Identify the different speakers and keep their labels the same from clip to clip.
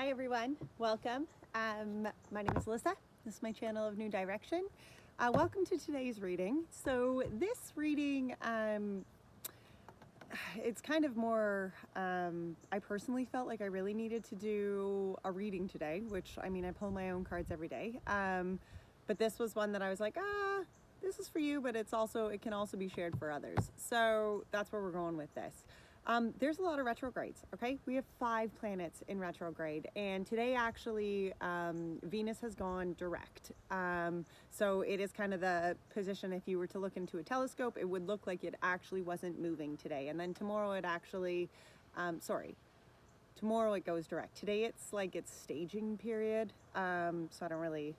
Speaker 1: Hi everyone, welcome. My name is Alyssa. This is my channel of New Direction. Welcome to today's reading. So this reading, it's kind of more, I personally felt like I really needed to do a reading today, which I mean, I pull my own cards every day. But this was one that I was like, this is for you, but it can also be shared for others. So that's where we're going with this. There's a lot of retrogrades, okay? We have 5 planets in retrograde, and today actually Venus has gone direct. So it is kind of the position, if you were to look into a telescope, it would look like it actually wasn't moving today. And then tomorrow it actually, tomorrow it goes direct. Today it's like its staging period, so I don't really,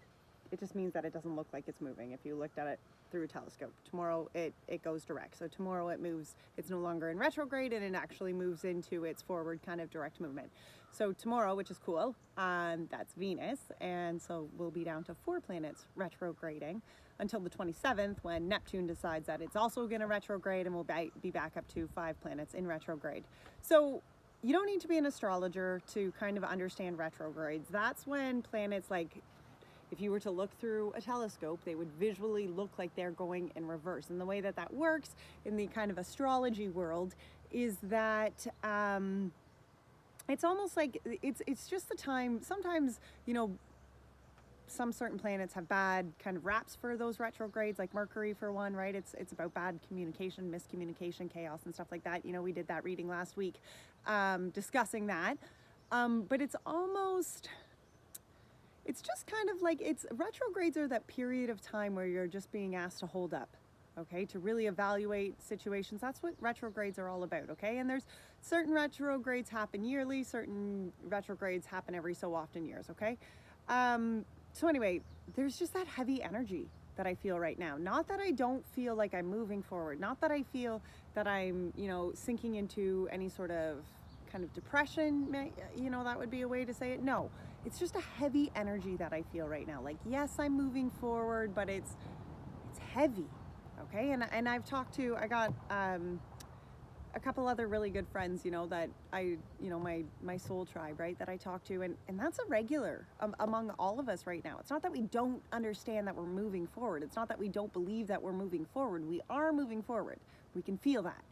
Speaker 1: it just means that it doesn't look like it's moving if you looked at it through a telescope. Tomorrow it goes direct. So tomorrow it moves, it's no longer in retrograde, and it actually moves into its forward kind of direct movement. So tomorrow, which is cool, that's Venus, and so we'll be down to 4 planets retrograding until the 27th, when Neptune decides that it's also going to retrograde, and we'll be back up to 5 planets in retrograde. So you don't need to be an astrologer to kind of understand retrogrades. That's when planets, like, if you were to look through a telescope, they would visually look like they're going in reverse. And the way that that works in the kind of astrology world is that it's almost like it's just the time. Sometimes, you know, some certain planets have bad kind of raps for those retrogrades, like Mercury for one, right? It's about bad communication, miscommunication, chaos, and stuff like that. You know, we did that reading last week discussing that. But it's just kind of like, retrogrades are that period of time where you're just being asked to hold up, okay, to really evaluate situations. That's what retrogrades are all about, okay? And there's certain retrogrades happen yearly, certain retrogrades happen every so often years, okay? So anyway, there's just that heavy energy that I feel right now. Not that I don't feel like I'm moving forward, not that I feel that I'm, you know, sinking into any sort of kind of depression, you know, that would be a way to say it. No, it's just a heavy energy that I feel right now. Like, yes, I'm moving forward, but it's heavy, okay? And I've talked to, I got a couple other really good friends, you know, that my soul tribe, right, that I talk to, and that's a regular among all of us right now. It's not that we don't understand that we're moving forward. It's not that we don't believe that we're moving forward. We are moving forward. We can feel that.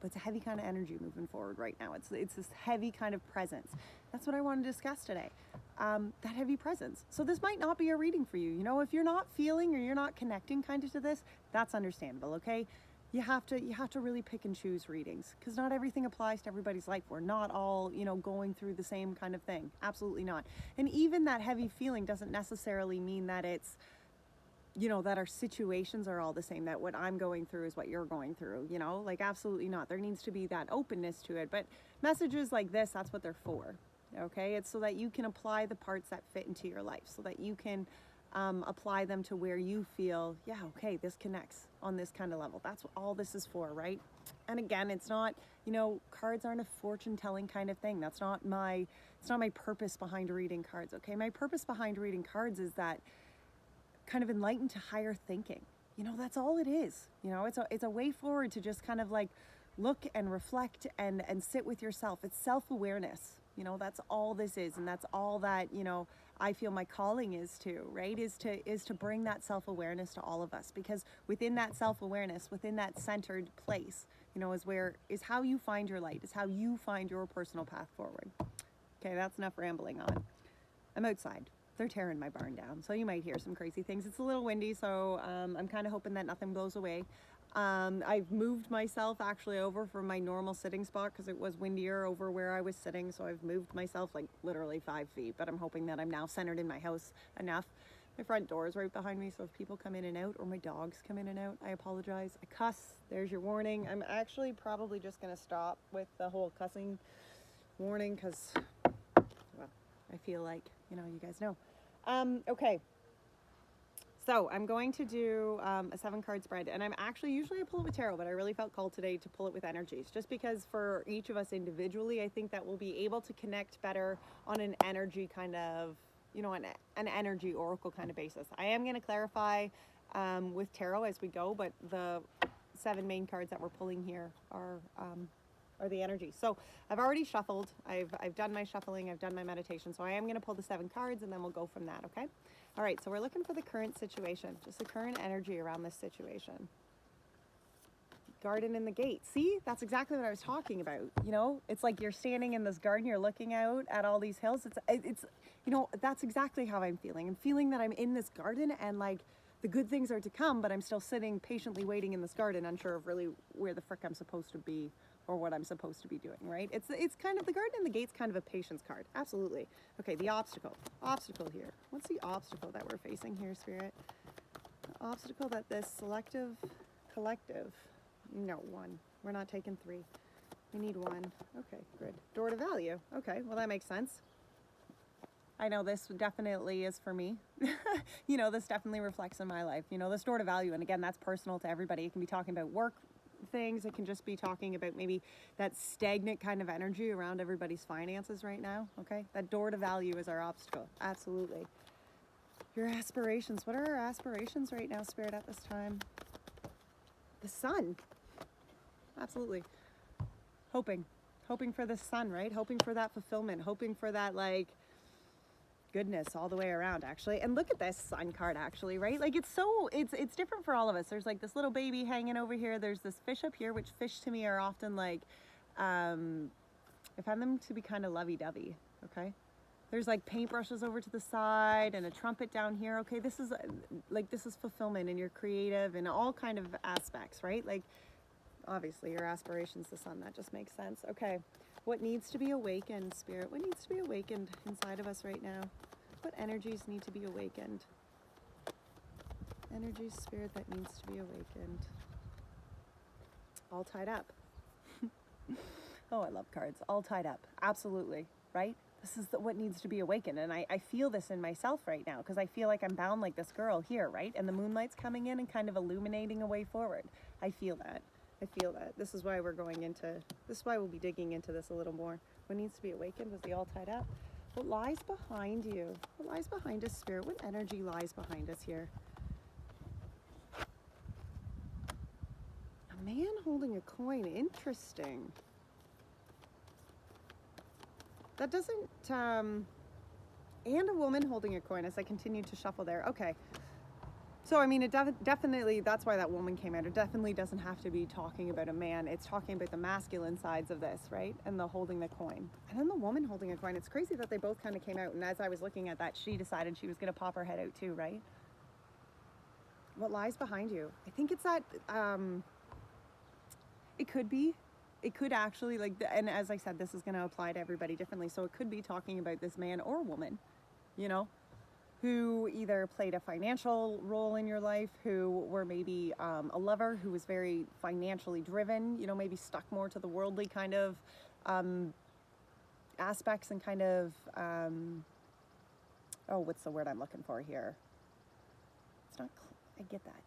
Speaker 1: But it's a heavy kind of energy moving forward right now. It's this heavy kind of presence. That's what I want to discuss today. That heavy presence. So this might not be a reading for you. You know, if you're not feeling or you're not connecting kind of to this, that's understandable, okay? You have to really pick and choose readings, because not everything applies to everybody's life. We're not all, you know, going through the same kind of thing. Absolutely not. And even that heavy feeling doesn't necessarily mean that it's, you know, that our situations are all the same, that what I'm going through is what you're going through, you know, like, absolutely not. There needs to be that openness to it. But messages like this, that's what they're for, okay? It's so that you can apply the parts that fit into your life, so that you can apply them to where you feel, yeah, okay, this connects on this kind of level. That's what all this is for, right? And again, it's not, you know, cards aren't a fortune telling kind of thing. It's not my purpose behind reading cards, okay? My purpose behind reading cards is that kind of enlightened to higher thinking. You know, that's all it is. You know, it's a way forward to just kind of like look and reflect and sit with yourself. It's self-awareness. You know, that's all this is, and that's all that, you know, I feel my calling is to, right? Is to bring that self-awareness to all of us, because within that self-awareness, within that centered place, you know, is how you find your light, is how you find your personal path forward. Okay, that's enough rambling on. I'm outside. They're tearing my barn down, so you might hear some crazy things. It's a little windy, so I'm kind of hoping that nothing blows away. I've moved myself actually over from my normal sitting spot, because it was windier over where I was sitting, so I've moved myself like literally 5 feet, but I'm hoping that I'm now centered in my house enough. My front door is right behind me, so if people come in and out, or my dogs come in and out, I apologize. I cuss. There's your warning. I'm actually probably just going to stop with the whole cussing warning, because, well, I feel like, you know, you guys know. Okay. So I'm going to do a 7-card spread, and usually I pull it with tarot, but I really felt called today to pull it with energies, just because for each of us individually, I think that we'll be able to connect better on an energy kind of, you know, an energy oracle kind of basis. I am going to clarify with tarot as we go, but the 7 main cards that we're pulling here are or the energy. So I've already shuffled. I've done my shuffling. I've done my meditation. So I am going to pull the 7 cards and then we'll go from that, okay? All right, so we're looking for the current situation, just the current energy around this situation. Garden in the gate. See, that's exactly what I was talking about. You know, it's like you're standing in this garden, you're looking out at all these hills. It's you know, that's exactly how I'm feeling. I'm feeling that I'm in this garden and like the good things are to come, but I'm still sitting patiently waiting in this garden, unsure of really where the frick I'm supposed to be or what I'm supposed to be doing, right? It's kind of, the garden in the gate's kind of a patience card. Absolutely. Okay, the obstacle. Obstacle here. What's the obstacle that we're facing here, Spirit? The obstacle that this selective collective. No, 1. We're not taking 3. We need 1. Okay, good. Door to value. Okay, well that makes sense. I know this definitely is for me. You know, this definitely reflects in my life. You know, this door to value, and again, that's personal to everybody. It can be talking about work things. It can just be talking about maybe that stagnant kind of energy around everybody's finances right now, okay? That door to value is our obstacle. Absolutely. Your aspirations. What are our aspirations right now, Spirit, at this time? The sun. Absolutely. Hoping for the sun, right? Hoping for that fulfillment, hoping for that like goodness all the way around, actually. And look at this sun card, actually, right? Like it's different for all of us. There's like this little baby hanging over here. There's this fish up here, which fish to me are often like, I find them to be kind of lovey-dovey, okay? There's like paintbrushes over to the side and a trumpet down here. Okay, this is fulfillment, and you're creative in all kind of aspects, right? Like obviously your aspiration's the sun. That just makes sense. Okay, what needs to be awakened, Spirit? What needs to be awakened inside of us right now? What energies need to be awakened? Energy, Spirit, that needs to be awakened. All tied up. Oh, I love cards. All tied up. Absolutely, right? This is what needs to be awakened. And I feel this in myself right now because I feel like I'm bound like this girl here, right? And the moonlight's coming in and kind of illuminating a way forward. I feel that. I feel that. This is why we're going into, this is why we'll be digging into this a little more. What needs to be awakened? Was the all tied up? What lies behind you? What lies behind us, Spirit? What energy lies behind us here? A man holding a coin. Interesting. That doesn't, and a woman holding a coin as I continue to shuffle there. Okay. So, I mean, it definitely, that's why that woman came out. It definitely doesn't have to be talking about a man. It's talking about the masculine sides of this, right? And the holding the coin. And then the woman holding a coin. It's crazy that they both kind of came out. And as I was looking at that, she decided she was going to pop her head out too, right? What lies behind you? I think it's that, it could be. It could actually, like, and as I said, this is going to apply to everybody differently. So it could be talking about this man or woman, you know, who either played a financial role in your life, who were maybe a lover who was very financially driven, you know, maybe stuck more to the worldly kind of aspects and kind of, oh, what's the word I'm looking for here? It's not, I get that.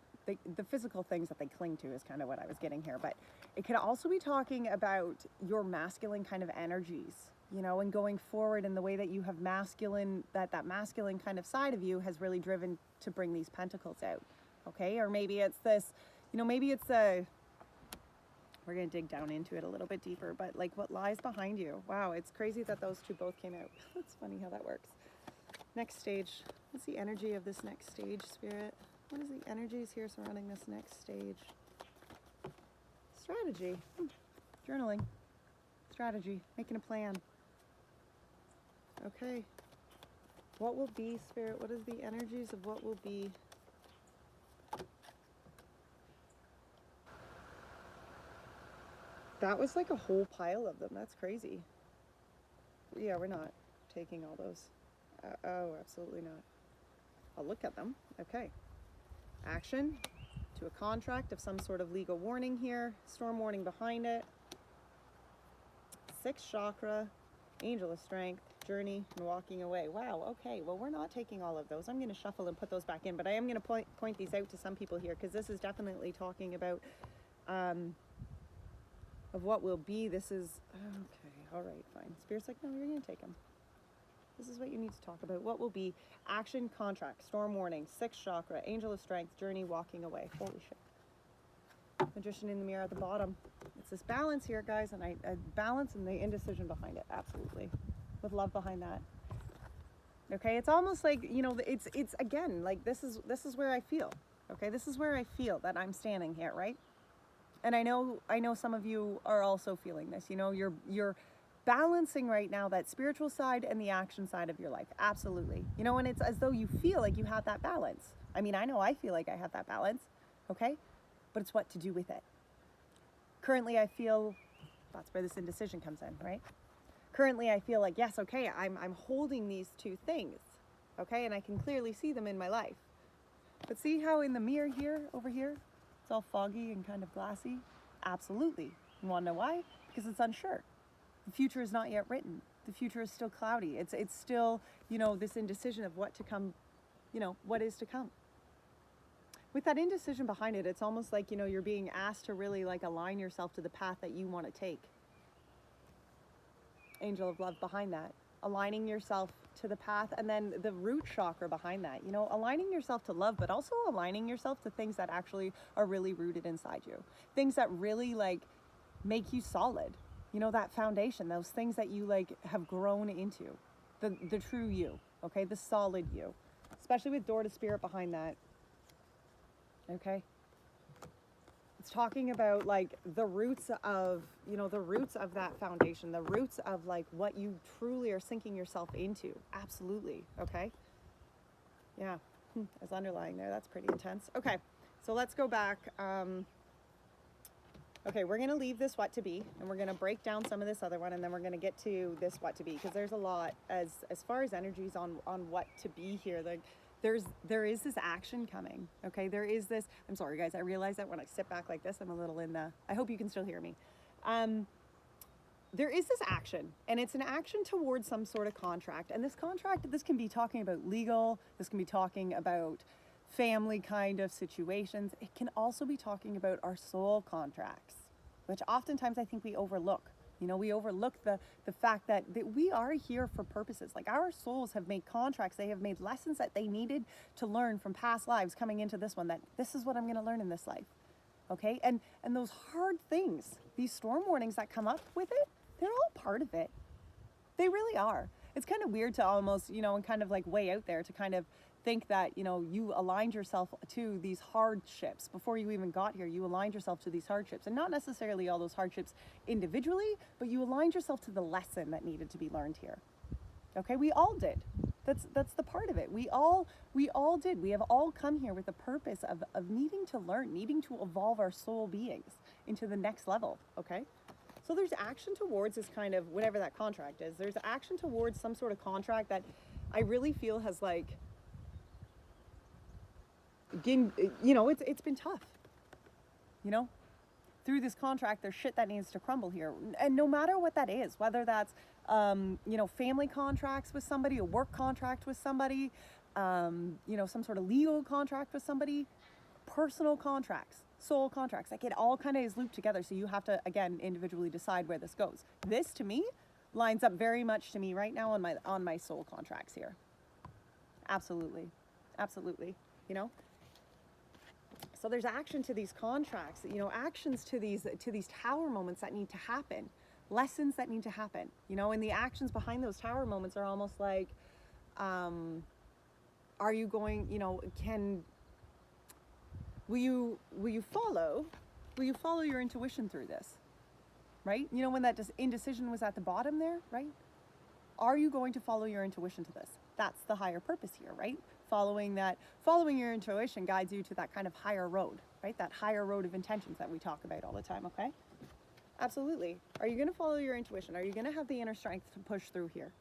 Speaker 1: The physical things that they cling to is kind of what I was getting here, but it could also be talking about your masculine kind of energies, you know, and going forward in the way that you have masculine, that masculine kind of side of you has really driven to bring these pentacles out, okay? Or maybe it's this, you know, maybe it's we're going to dig down into it a little bit deeper, but like what lies behind you. Wow, it's crazy that those two both came out. It's funny how that works. Next stage. What's the energy of this next stage, Spirit? What is the energies here surrounding this next stage? Strategy. Journaling. Strategy. Making a plan. Okay. What will be, Spirit? What is the energies of what will be? That was like a whole pile of them. That's crazy. Yeah, we're not taking all those. Oh, absolutely not. I'll look at them. Okay. Action to a contract of some sort of legal warning here. Storm warning behind it. 6th chakra, angel of strength, journey, and walking away. Wow, okay. Well, we're not taking all of those. I'm going to shuffle and put those back in, but I am going to point these out to some people here because this is definitely talking about of what will be. This is, okay, all right, fine. Spirit's like, no, you're going to take them. This is what you need to talk about. What will be action, contract, storm warning, 6th chakra, angel of strength, journey, walking away. Holy shit. Magician in the mirror at the bottom. It's this balance here, guys, and I balance and the indecision behind it, absolutely, with love behind that. Okay, it's almost like, you know, it's again, like this is where I feel. Okay, this is where I feel that I'm standing here, right? And I know some of you are also feeling this. You know, you're balancing right now that spiritual side and the action side of your life. Absolutely. You know, and it's as though you feel like you have that balance. I mean, I know I feel like I have that balance, okay? But it's what to do with it. Currently, I feel that's where this indecision comes in, right? Currently, I feel like, yes, okay, I'm holding these two things, okay? And I can clearly see them in my life. But see how in the mirror here, over here, it's all foggy and kind of glassy? Absolutely. You want to know why? Because it's unsure. The future is not yet written. The future is still cloudy. It's still, you know, this indecision of what to come, you know, what is to come. With that indecision behind it, it's almost like, you know, you're being asked to really like align yourself to the path that you want to take. Angel of love behind that. Aligning yourself to the path, and then the root chakra behind that. You know, aligning yourself to love, but also aligning yourself to things that actually are really rooted inside you. Things that really like make you solid. You know, that foundation, those things that you like have grown into. The true you, okay? The solid you. Especially with door to spirit behind that. Okay? It's talking about like the roots of, you know, the roots of that foundation, the roots of like what you truly are sinking yourself into. Absolutely. Okay. Yeah. It's underlying there. That's pretty intense. Okay. So let's go back. Okay. We're going to leave this what to be, and we're going to break down some of this other one, and then we're going to get to this what to be, because there's a lot as far as energies on what to be here. Like, there is this action coming, okay? There is this, I'm sorry guys, I realize that when I sit back like this, I'm a little in the, I hope you can still hear me. There is this action, and it's an action towards some sort of contract. And this contract, this can be talking about legal, this can be talking about family kind of situations. It can also be talking about our soul contracts, which oftentimes I think we overlook. You know, we overlook the fact that we are here for purposes. Like, our souls have made contracts. They have made lessons that they needed to learn from past lives coming into this one, that this is what I'm going to learn in this life. Okay? And those hard things, these storm warnings that come up with it, they're all part of it. They really are. It's kind of weird to almost, you know, and kind of like way out there to kind of think that, you know, you aligned yourself to these hardships before you even got here. You aligned yourself to these hardships, and not necessarily all those hardships individually, but you aligned yourself to the lesson that needed to be learned here. Okay, we all did. That's the part of it. We all did. We have all come here with the purpose of needing to learn, needing to evolve our soul beings into the next level. Okay, so there's action towards this kind of, whatever that contract is. There's action towards some sort of contract that I really feel has like, you know, it's been tough. You know, through this contract, there's shit that needs to crumble here, and no matter what that is, whether that's you know, family contracts with somebody, a work contract with somebody, you know, some sort of legal contract with somebody, personal contracts, soul contracts, like it all kind of is looped together. So you have to, again, individually decide where this goes. This to me lines up very much to me right now on my soul contracts here. Absolutely, you know. So there's action to these contracts, you know, actions to these tower moments that need to happen, lessons that need to happen, you know, and the actions behind those tower moments are almost like, are you going, you know, will you follow your intuition through this, right? You know, when that indecision was at the bottom there, right? Are you going to follow your intuition to this? That's the higher purpose here, right? Following your intuition guides you to that kind of higher road, right? That higher road of intentions that we talk about all the time, okay? Absolutely. Are you going to follow your intuition? Are you going to have the inner strength to push through here?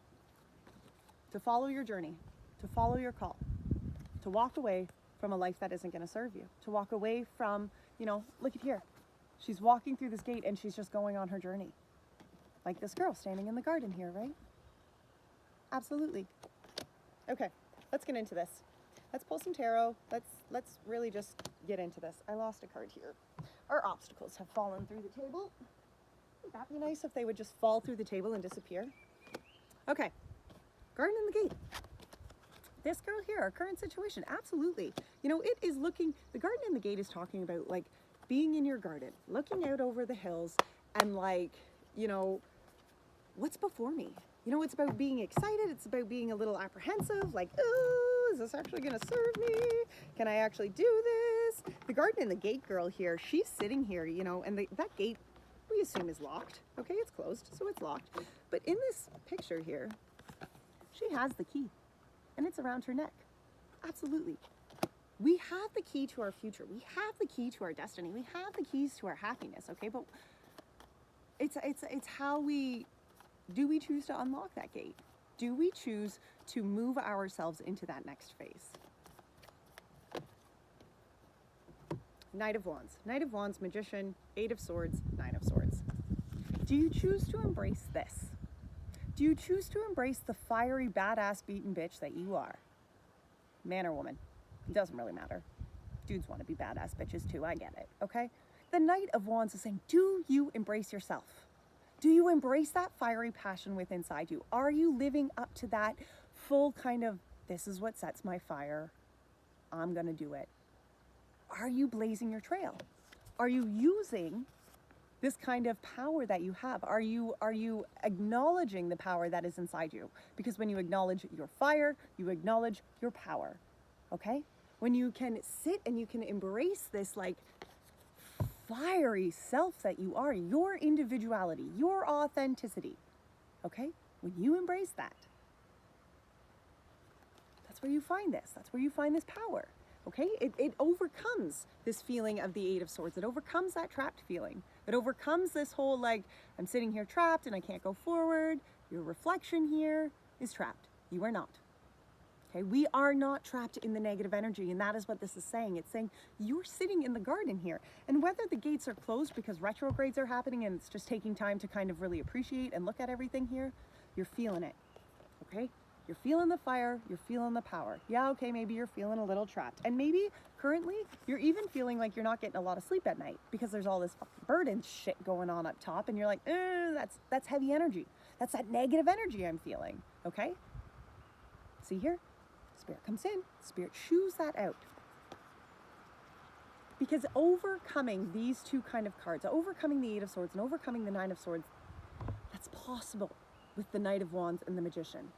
Speaker 1: To follow your journey, to follow your call, to walk away from a life that isn't going to serve you, to walk away from, you know, look at here. She's walking through this gate and she's just going on her journey. Like this girl standing in the garden here, right? Absolutely. Okay, let's get into this. Let's pull some tarot. Let's really just get into this. I lost a card here. Our obstacles have fallen through the table. Wouldn't that be nice if they would just fall through the table and disappear? Okay, garden in the gate. This girl here, our current situation, absolutely. You know, it is looking, the garden in the gate is talking about like being in your garden, looking out over the hills and like, you know, what's before me? You know, it's about being excited. It's about being a little apprehensive, like, oh, is this actually going to serve me? Can I actually do this? The garden and the gate girl here, she's sitting here, you know, and that gate we assume is locked. Okay, it's closed, so it's locked. But in this picture here, she has the key and it's around her neck. Absolutely. We have the key to our future. We have the key to our destiny. We have the keys to our happiness, okay? But it's how do we choose to unlock that gate? Do we choose to move ourselves into that next phase? Knight of Wands. Knight of Wands, Magician, Eight of Swords, Nine of Swords. Do you choose to embrace this? Do you choose to embrace the fiery, badass, beaten bitch that you are? Man or woman? It doesn't really matter. Dudes want to be badass bitches too, I get it, okay? The Knight of Wands is saying, do you embrace yourself? Do you embrace that fiery passion within inside you? Are you living up to that full kind of, this is what sets my fire, I'm gonna do it? Are you blazing your trail? Are you using this kind of power that you have? Are you acknowledging the power that is inside you? Because when you acknowledge your fire, you acknowledge your power, okay? When you can sit and you can embrace this like fiery self that you are, your individuality, your authenticity, okay? When you embrace that, that's where you find this. That's where you find this power, okay? It overcomes this feeling of the Eight of Swords. It overcomes that trapped feeling. It overcomes this whole like, I'm sitting here trapped and I can't go forward. Your reflection here is trapped. You are not. Okay, we are not trapped in the negative energy, and that is what this is saying. It's saying you're sitting in the garden here, and whether the gates are closed because retrogrades are happening and it's just taking time to kind of really appreciate and look at everything here, you're feeling it, okay? You're feeling the fire, you're feeling the power. Yeah, okay, maybe you're feeling a little trapped, and maybe currently you're even feeling like you're not getting a lot of sleep at night because there's all this fucking burden shit going on up top, and you're like, that's heavy energy. That's that negative energy I'm feeling, okay? See here? Spirit comes in, Spirit chews that out. Because overcoming these two kind of cards, overcoming the Eight of Swords and overcoming the Nine of Swords, that's possible with the Knight of Wands and the Magician.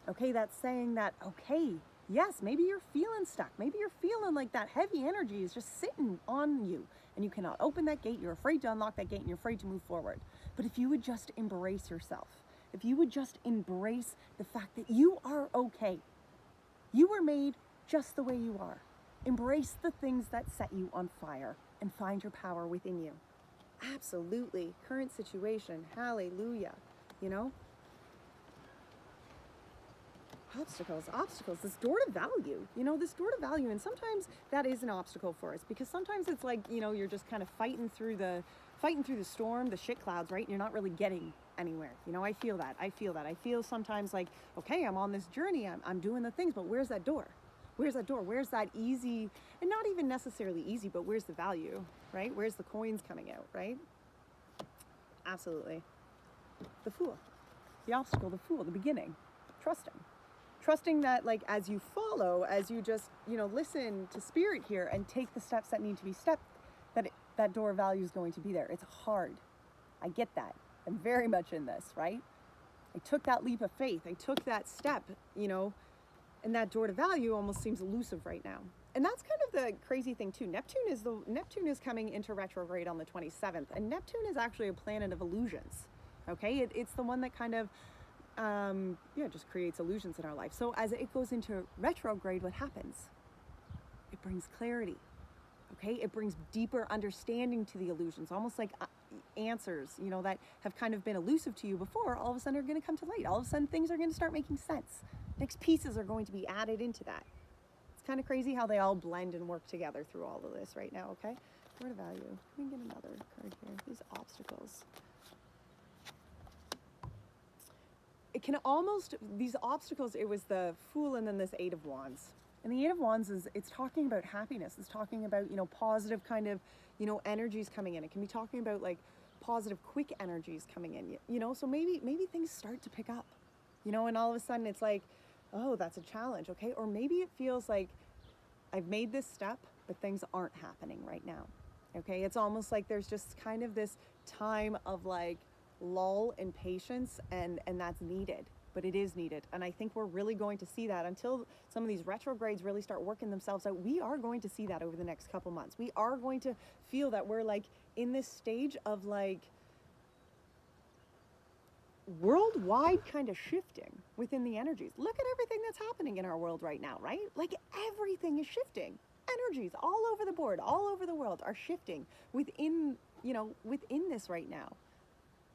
Speaker 1: Okay, that's saying that, okay, yes, maybe you're feeling stuck. Maybe you're feeling like that heavy energy is just sitting on you and you cannot open that gate. You're afraid to unlock that gate and you're afraid to move forward. But if you would just embrace yourself, if you would just embrace the fact that you are okay, you were made just the way you are. Embrace the things that set you on fire and find your power within you. Absolutely. Current situation. Hallelujah. You know? Obstacles, this door to value, you know, this door to value. And sometimes that is an obstacle for us because sometimes it's like, you know, you're just kind of fighting through the storm, the shit clouds, right? And you're not really getting anywhere. You know, I feel that. I feel sometimes like, okay, I'm on this journey. I'm doing the things, but where's that door? Where's that door? Where's that easy, and not even necessarily easy, but where's the value, right? Where's the coins coming out, right? Absolutely. The Fool, the obstacle, the Fool, the beginning, trusting that like as you follow, as you just, you know, listen to Spirit here and take the steps that need to be stepped, that door of value is going to be there. It's hard. I get that. I'm very much in this, right? I took that leap of faith. I took that step, you know, and that door to value almost seems elusive right now. And that's kind of the crazy thing too. Neptune is coming into retrograde on the 27th, and Neptune is actually a planet of illusions. Okay, it's the one that kind of just creates illusions in our life. So as it goes into retrograde, what happens? It brings clarity. Okay, it brings deeper understanding to the illusions, almost like answers, you know, that have kind of been elusive to you before, all of a sudden are going to come to light. All of a sudden things are going to start making sense. Next pieces are going to be added into that. It's kind of crazy how they all blend and work together through all of this right now, okay? Door to value. Let me get another card here. These obstacles. It can almost, these obstacles, it was the Fool and then this Eight of Wands. And the Eight of Wands it's talking about happiness. It's talking about, you know, positive kind of, you know, energies coming in. It can be talking about like positive, quick energies coming in, you know, so maybe things start to pick up, you know, and all of a sudden it's like, oh, that's a challenge, okay? Or maybe it feels like I've made this step, but things aren't happening right now. Okay, it's almost like there's just kind of this time of like lull and patience, and that's needed, but it is needed. And I think we're really going to see that until some of these retrogrades really start working themselves out. We are going to see that over the next couple months. We are going to feel that we're like in this stage of like worldwide kind of shifting within the energies. Look at everything that's happening in our world right now, right? Like everything is shifting. Energies all over the board, all over the world are shifting within, within this right now.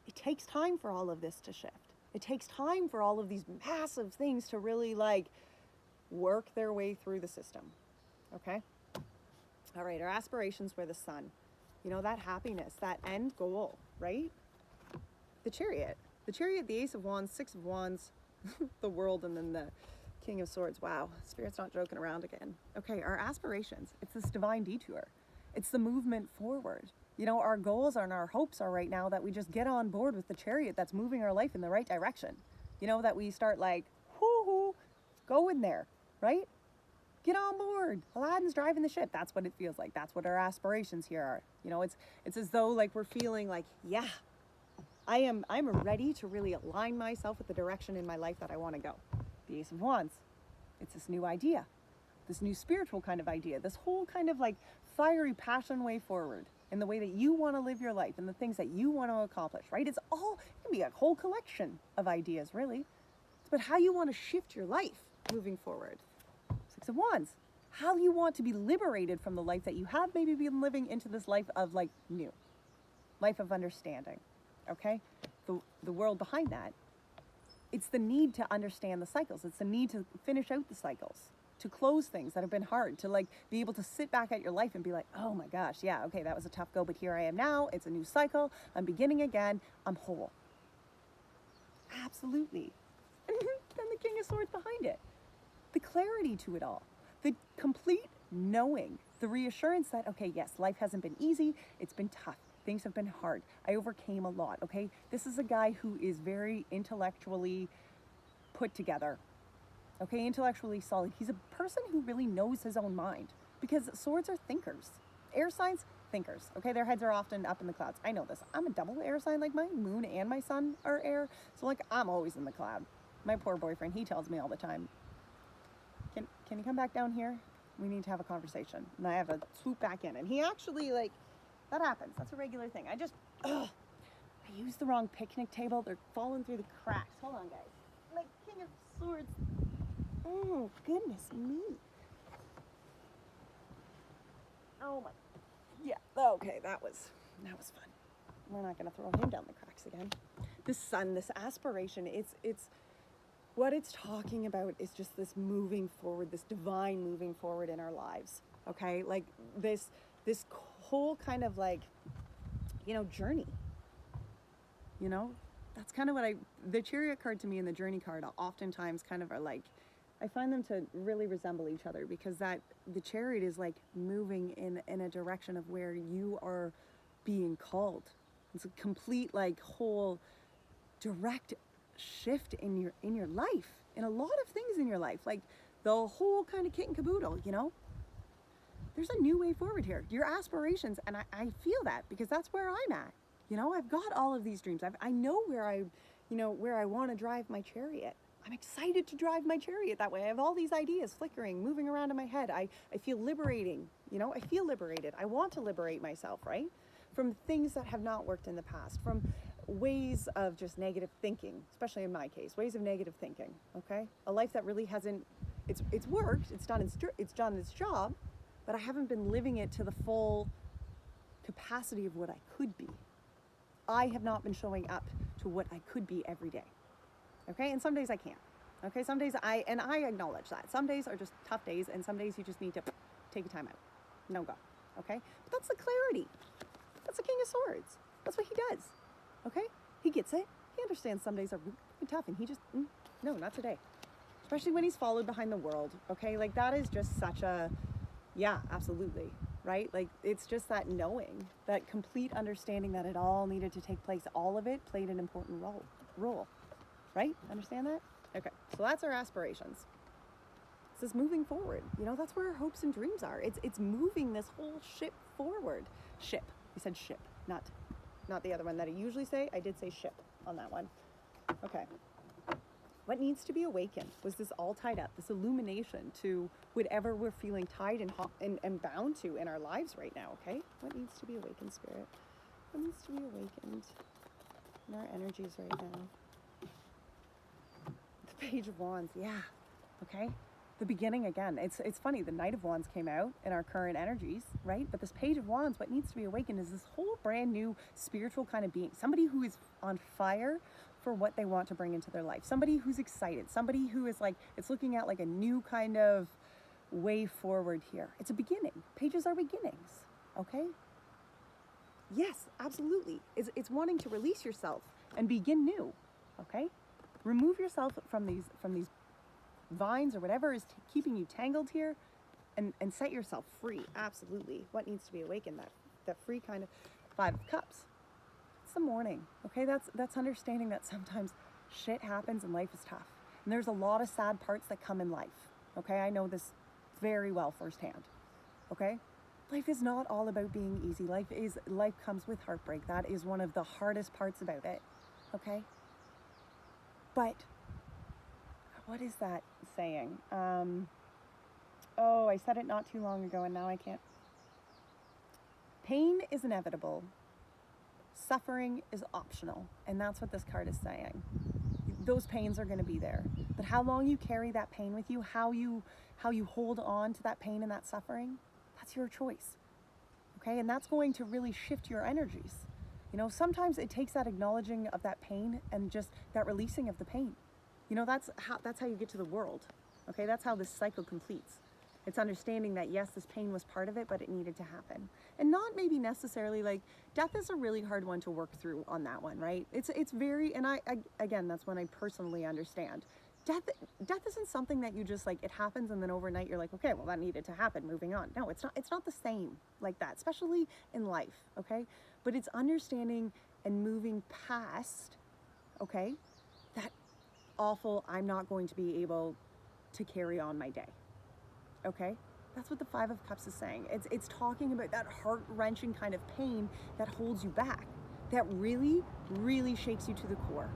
Speaker 1: It takes time for all of this to shift. It takes time for all of these massive things to really like work their way through the system. Okay? All right, our aspirations were the sun. That happiness, that end goal, right? The Chariot, the Ace of Wands, Six of Wands, the World, and then the King of Swords. Wow, Spirit's not joking around again. Okay, our aspirations, it's this divine detour. It's the movement forward. Our goals and our hopes are right now that we just get on board with the Chariot that's moving our life in the right direction. That we start like, whoo, go in there, right? Get on board. Aladdin's driving the ship. That's what it feels like. That's what our aspirations here are. It's as though like we're feeling like, yeah, I'm ready to really align myself with the direction in my life that I want to go. The Ace of Wands, it's this new idea, this new spiritual kind of idea, this whole kind of like fiery passion way forward in the way that you want to live your life and the things that you want to accomplish, right? It can be a whole collection of ideas, really. It's about how you want to shift your life moving forward. Six of Wands, how you want to be liberated from the life that you have maybe been living into this life of like new, life of understanding, okay? The world behind that, it's the need to understand the cycles. It's the need to finish out the cycles, to close things that have been hard, to like be able to sit back at your life and be like, oh my gosh, yeah, okay, that was a tough go, but here I am now. It's a new cycle. I'm beginning again. I'm whole. Absolutely. And then the King of Swords behind it. The clarity to it all. The complete knowing, the reassurance that, okay, yes, life hasn't been easy. It's been tough. Things have been hard. I overcame a lot, okay? This is a guy who is very intellectually put together. Okay, intellectually solid. He's a person who really knows his own mind, because swords are thinkers. Air signs, thinkers. Okay, their heads are often up in the clouds. I know this. I'm a double air sign, like my moon and my sun are air. So like I'm always in the cloud. My poor boyfriend, he tells me all the time, can you come back down here? We need to have a conversation. And I have to swoop back in. And he actually like, that happens. That's a regular thing. I used the wrong picnic table. They're falling through the cracks. Hold on, guys. Like King of Swords. Oh, goodness me. Oh my. Yeah, okay, that was fun. We're not gonna throw him down the cracks again. The sun, this aspiration, it's what it's talking about is just this moving forward, this divine moving forward in our lives. Okay? Like this whole kind of like, journey. That's kind of what the Chariot card to me and the Journey card oftentimes kind of are like, I find them to really resemble each other, because the Chariot is like moving in a direction of where you are being called. It's a complete like whole direct shift in your life, in a lot of things in your life, like the whole kind of kit and caboodle. There's a new way forward here. Your aspirations, and I feel that, because that's where I'm at. I've got all of these dreams. I know where I want to drive my Chariot. I'm excited to drive my Chariot that way. I have all these ideas flickering, moving around in my head. I feel liberating, I feel liberated. I want to liberate myself, right? From things that have not worked in the past, from ways of just negative thinking, especially in my case, ways of negative thinking, okay? A life that really hasn't, it's worked, it's done its job, but I haven't been living it to the full capacity of what I could be. I have not been showing up to what I could be every day. Okay, and some days I can't. Okay, some days I acknowledge that. Some days are just tough days, and some days you just need to take a time out. No go. Okay? But that's the clarity. That's the King of Swords. That's what he does. Okay? He gets it. He understands some days are really tough, and he just, no, not today. Especially when he's followed behind the world. Okay? Like that is just such a, yeah, absolutely. Right? Like it's just that knowing, that complete understanding that it all needed to take place. All of it played an important role. Right? Understand that? Okay, so that's our aspirations. This is moving forward. That's where our hopes and dreams are. It's moving this whole ship forward Ship. I said ship, not the other one that I usually say. I did say ship on that one. Okay. What needs to be awakened? Was this all tied up? This illumination to whatever we're feeling tied and bound to in our lives right now, okay? What needs to be awakened, Spirit? What needs to be awakened in our energies right now? The Page of Wands, yeah, okay? The beginning again. It's funny, the Knight of Wands came out in our current energies, right? But this Page of Wands, what needs to be awakened is this whole brand new spiritual kind of being. Somebody who is on fire for what they want to bring into their life. Somebody who's excited. Somebody who is like, it's looking at like a new kind of way forward here. It's a beginning. Pages are beginnings, okay? Yes, absolutely. It's wanting to release yourself and begin new, okay? Remove yourself from these vines or whatever is keeping you tangled here and set yourself free. Absolutely. What needs to be awakened? That free kind of Five of Cups. It's the morning, okay? That's understanding that sometimes shit happens and life is tough. And there's a lot of sad parts that come in life, okay? I know this very well firsthand, okay? Life is not all about being easy. Life comes with heartbreak. That is one of the hardest parts about it, okay? But what is that saying? Oh, I said it not too long ago and now I can't. Pain is inevitable. Suffering is optional. And that's what this card is saying. Those pains are going to be there. But how long you carry that pain with you, how you hold on to that pain and that suffering, that's your choice. Okay? And that's going to really shift your energies. You know, sometimes it takes that acknowledging of that pain and just that releasing of the pain. You know, that's how you get to the world. Okay? That's how this cycle completes. It's understanding that, yes, this pain was part of it, but it needed to happen. And not maybe necessarily like, death is a really hard one to work through on that one, right? It's very, and I again, that's one I personally understand. Death isn't something that you just like, it happens and then overnight you're like, okay, well that needed to happen, moving on. No, it's not the same like that, especially in life, okay? But it's understanding and moving past, okay, that awful, I'm not going to be able to carry on my day. Okay, that's what the Five of Cups is saying. It's talking about that heart-wrenching kind of pain that holds you back, that really, really shakes you to the core.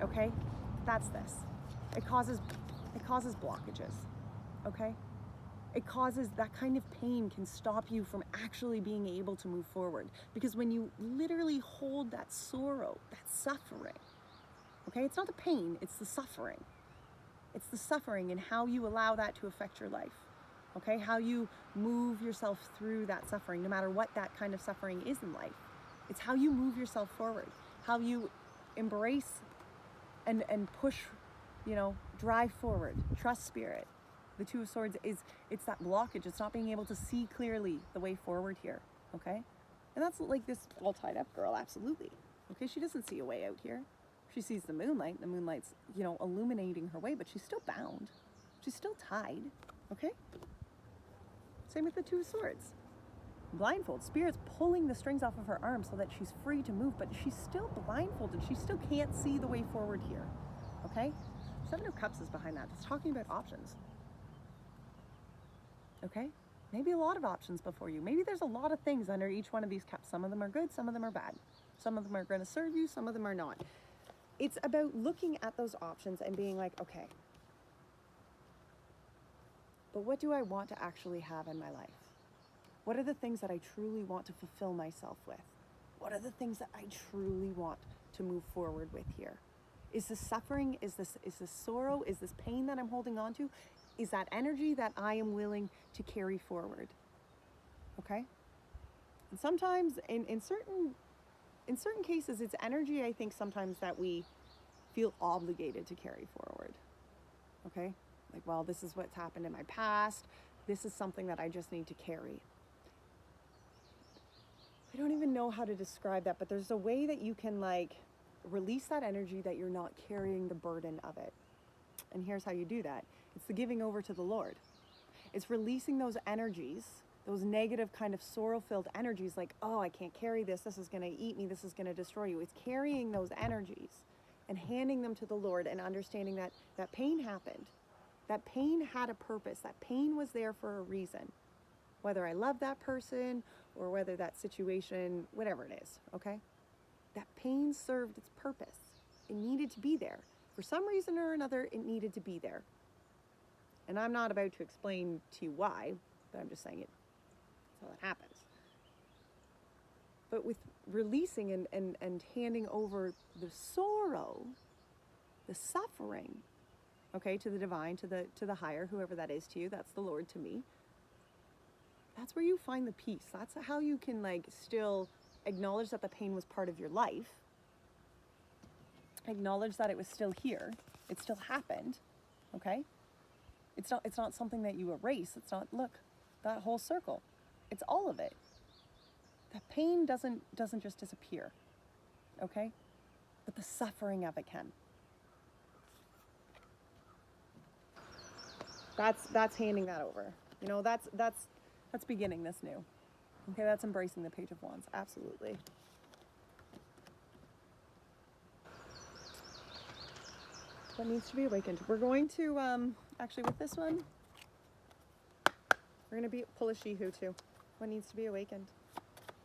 Speaker 1: Okay, that's this. It causes blockages. Okay, it causes that kind of pain can stop you from actually being able to move forward, because when you literally hold that sorrow, that suffering, okay, it's not the pain, it's the suffering. It's the suffering and how you allow that to affect your life. Okay, how you move yourself through that suffering, no matter what that kind of suffering is in life. It's how you move yourself forward, how you embrace and push, you know, drive forward, trust Spirit. The Two of Swords it's that blockage. It's not being able to see clearly the way forward here, okay? And that's like this all tied up girl, absolutely. Okay, she doesn't see a way out here. She sees the moonlight. The moonlight's, you know, illuminating her way, but she's still bound. She's still tied, okay? Same with the Two of Swords. Blindfold. Spirit's pulling the strings off of her arm so that she's free to move, but she's still blindfolded. She still can't see the way forward here. Okay? Seven of Cups is behind that. It's talking about options. Okay? Maybe a lot of options before you. Maybe there's a lot of things under each one of these cups. Some of them are good, some of them are bad. Some of them are going to serve you, some of them are not. It's about looking at those options and being like, okay, but what do I want to actually have in my life? What are the things that I truly want to fulfill myself with? What are the things that I truly want to move forward with here? Is this suffering? Is this sorrow? Is this pain that I'm holding on to? Is that energy that I am willing to carry forward? Okay? And sometimes in certain cases, it's energy, I think, sometimes that we feel obligated to carry forward. Okay? Like, well, this is what's happened in my past. This is something that I just need to carry. I don't even know how to describe that, but there's a way that you can like release that energy that you're not carrying the burden of it. And here's how you do that. It's the giving over to the Lord. It's releasing those energies, those negative kind of sorrow-filled energies like, oh, I can't carry this. This is going to eat me. This is going to destroy you. It's carrying those energies and handing them to the Lord and understanding that that pain happened. That pain had a purpose. That pain was there for a reason. Whether I love that person or whether that situation, whatever it is, okay? That pain served its purpose. It needed to be there. For some reason or another, it needed to be there. And I'm not about to explain to you why, but I'm just saying it. That's how that happens. But with releasing and handing over the sorrow, the suffering, okay, to the divine, to the higher, whoever that is to you, that's the Lord to me. That's where you find the peace. That's how you can like still acknowledge that the pain was part of your life. Acknowledge that it was still here. It still happened. Okay? It's not something that you erase. It's not, look, that whole circle. It's all of it. The pain doesn't just disappear. Okay? But the suffering of it can. That's handing that over. You know, that's beginning this new. Okay, that's embracing the Page of Wands. Absolutely. What needs to be awakened? We're going to, actually with this one, we're going to pull a she-who too. What needs to be awakened?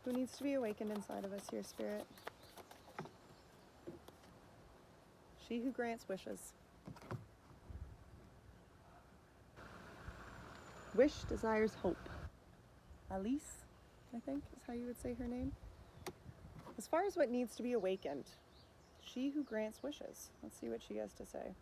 Speaker 1: Who needs to be awakened inside of us here, Spirit? She who grants wishes. Wish desires hope. Elise, I think, is how you would say her name. As far as what needs to be awakened, she who grants wishes. Let's see what she has to say.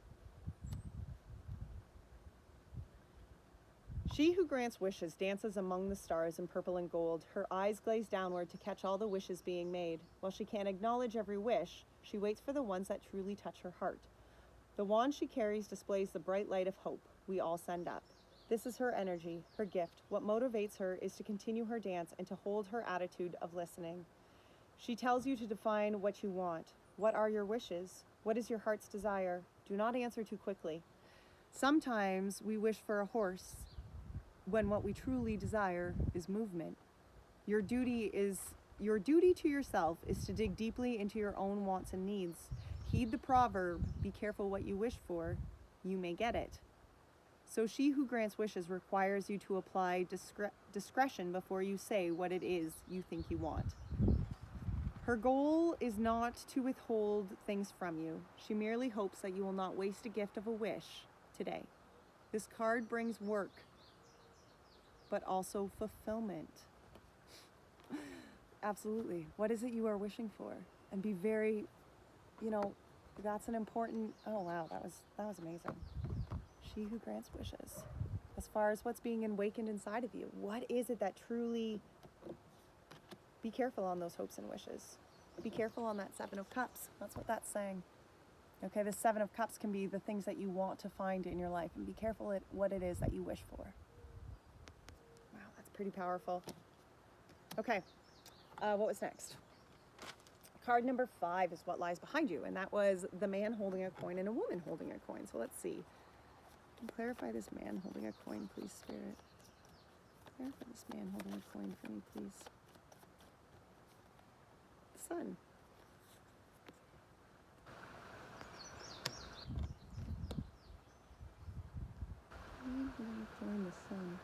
Speaker 1: She who grants wishes dances among the stars in purple and gold. Her eyes glaze downward to catch all the wishes being made. While she can't acknowledge every wish, she waits for the ones that truly touch her heart. The wand she carries displays the bright light of hope we all send up. This is her energy, her gift. What motivates her is to continue her dance and to hold her attitude of listening. She tells you to define what you want. What are your wishes? What is your heart's desire? Do not answer too quickly. Sometimes we wish for a horse when what we truly desire is movement. Your duty to yourself is to dig deeply into your own wants and needs. Heed the proverb, be careful what you wish for, you may get it. So she who grants wishes requires you to apply discretion before you say what it is you think you want. Her goal is not to withhold things from you. She merely hopes that you will not waste a gift of a wish today. This card brings work, but also fulfillment. Absolutely. What is it you are wishing for? And be very, that's an important, oh wow, that was amazing. She who grants wishes. As far as what's being awakened inside of you, what is it that truly, be careful on those hopes and wishes. Be careful on that Seven of Cups. That's what that's saying. Okay, the Seven of Cups can be the things that you want to find in your life, and be careful at what it is that you wish for. Wow, that's pretty powerful. Okay, what was next? Card number 5 is what lies behind you, and that was the man holding a coin and a woman holding a coin. So let's see. Clarify this man holding a coin, please, Spirit. Clarify this man holding a coin for me, please. The Sun. The Sun.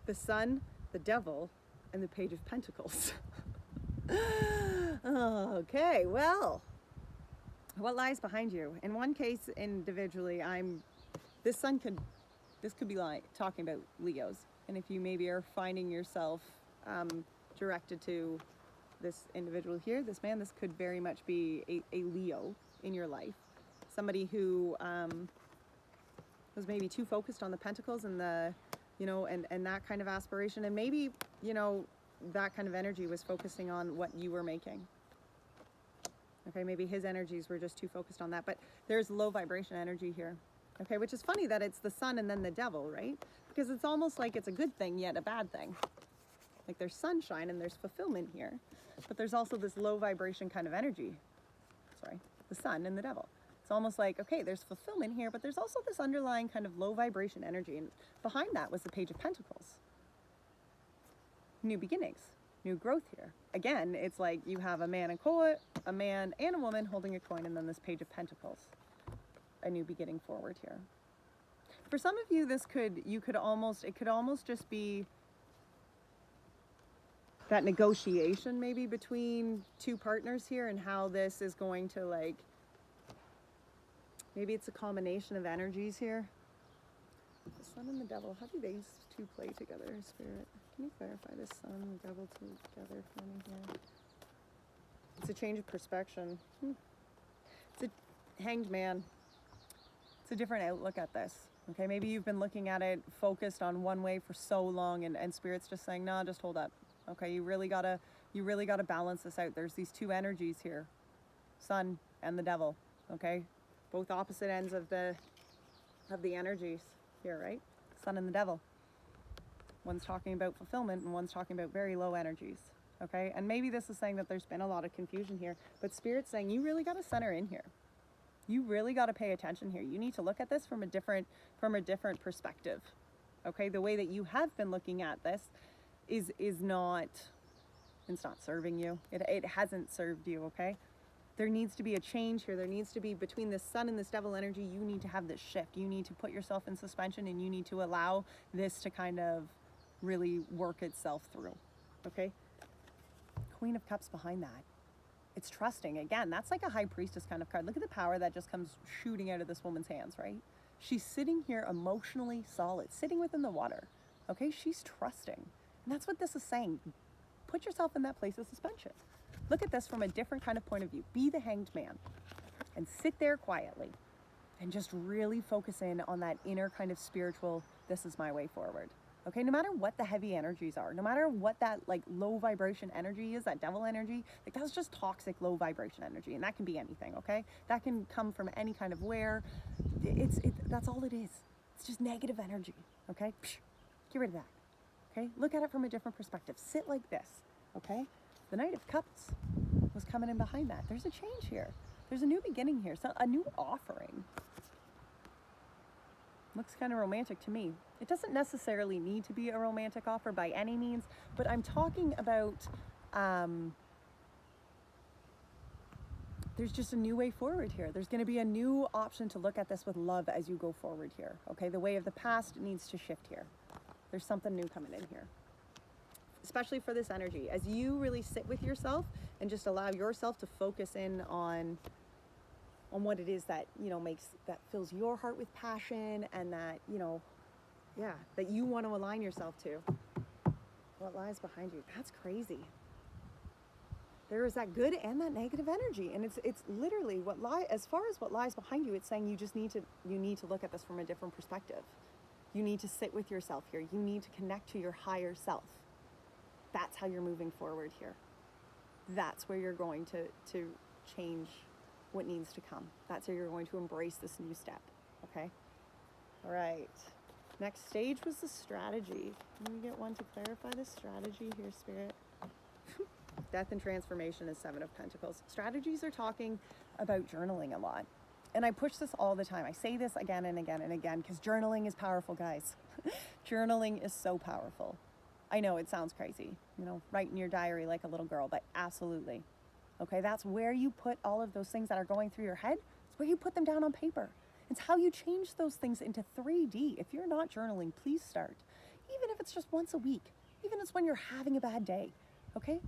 Speaker 1: The Sun, the Devil, and the Page of Pentacles. Okay, well, what lies behind you? In one case, individually, this could be like talking about Leos, and if you maybe are finding yourself directed to this individual here, this man, this could very much be a Leo in your life, somebody who was maybe too focused on the Pentacles and the, and that kind of aspiration, and maybe that kind of energy was focusing on what you were making. Okay, maybe his energies were just too focused on that, but there's low vibration energy here. Okay, which is funny that it's the Sun and then the Devil, right? Because it's almost like it's a good thing yet a bad thing. Like there's sunshine and there's fulfillment here, but there's also this low vibration kind of energy. Sorry, the Sun and the Devil. It's almost like, okay, there's fulfillment here, but there's also this underlying kind of low vibration energy, and behind that was the Page of Pentacles. New beginnings. New growth here. Again, it's like you have a man and a woman holding a coin, and then this Page of Pentacles. A new beginning forward here. For some of you, it could almost just be that negotiation maybe between two partners here, and how this is going to, like, maybe it's a combination of energies here. The sun and the devil, how do these two play together, Spirit? Can you clarify this sun and devil together for me here? It's a change of perspective. It's a hanged man. It's a different outlook at this. Okay, maybe you've been looking at it focused on one way for so long, and Spirit's just saying, nah, just hold up. Okay, you really gotta balance this out. There's these two energies here, sun and the devil. Okay, both opposite ends of the energies here, right? Sun and the devil. One's talking about fulfillment and one's talking about very low energies. Okay, and maybe this is saying that there's been a lot of confusion here, but Spirit's saying you really got to center in here. You really got to pay attention here. You need to look at this from a different perspective. Okay, the way that you have been looking at this is not, it's not serving you. It hasn't served you. Okay, there needs to be a change here. There needs to be, between this sun and this devil energy, you need to have this shift. You need to put yourself in suspension, and you need to allow this to kind of really work itself through. Okay, Queen of Cups behind that. It's trusting. Again, that's like a High Priestess kind of card. Look at the power that just comes shooting out of this woman's hands, right? She's sitting here emotionally solid, sitting within the water. Okay, she's trusting. And that's what this is saying. Put yourself in that place of suspension. Look at this from a different kind of point of view. Be the hanged man and sit there quietly and just really focus in on that inner kind of spiritual, this is my way forward. Okay, no matter what the heavy energies are, no matter what that like low vibration energy is, that devil energy, like that's just toxic low vibration energy, and that can be anything. Okay, that can come from any kind of where. That's all it is. It's just negative energy. Okay, get rid of that. Okay, look at it from a different perspective. Sit like this. Okay, the Knight of Cups was coming in behind that. There's a change here. There's a new beginning here. So a new offering. Looks kind of romantic to me. It doesn't necessarily need to be a romantic offer by any means, but I'm talking about there's just a new way forward here. There's going to be a new option to look at this with love as you go forward here. Okay, the way of the past needs to shift here. There's something new coming in here, especially for this energy. As you really sit with yourself and just allow yourself to focus in on what it is that, you know, that fills your heart with passion, and that, you know, yeah, that you want to align yourself to. What lies behind you? That's crazy. There is that good and that negative energy, and it's literally as far as what lies behind you, it's saying you need to look at this from a different perspective. You need to sit with yourself here. You need to connect to your higher self. That's how you're moving forward here. That's where you're going to change what needs to come. That's how you're going to embrace this new step. Okay? All right. Next stage was the strategy. Can we get one to clarify the strategy here, Spirit? Death and transformation is Seven of Pentacles. Strategies are talking about journaling a lot. And I push this all the time. I say this again and again and again because journaling is powerful, guys. Journaling is so powerful. I know it sounds crazy, you know, write in your diary like a little girl, but absolutely. Okay, that's where you put all of those things that are going through your head. It's where you put them down on paper. It's how you change those things into 3D. If you're not journaling, please start. Even if it's just once a week, even if it's when you're having a bad day, okay?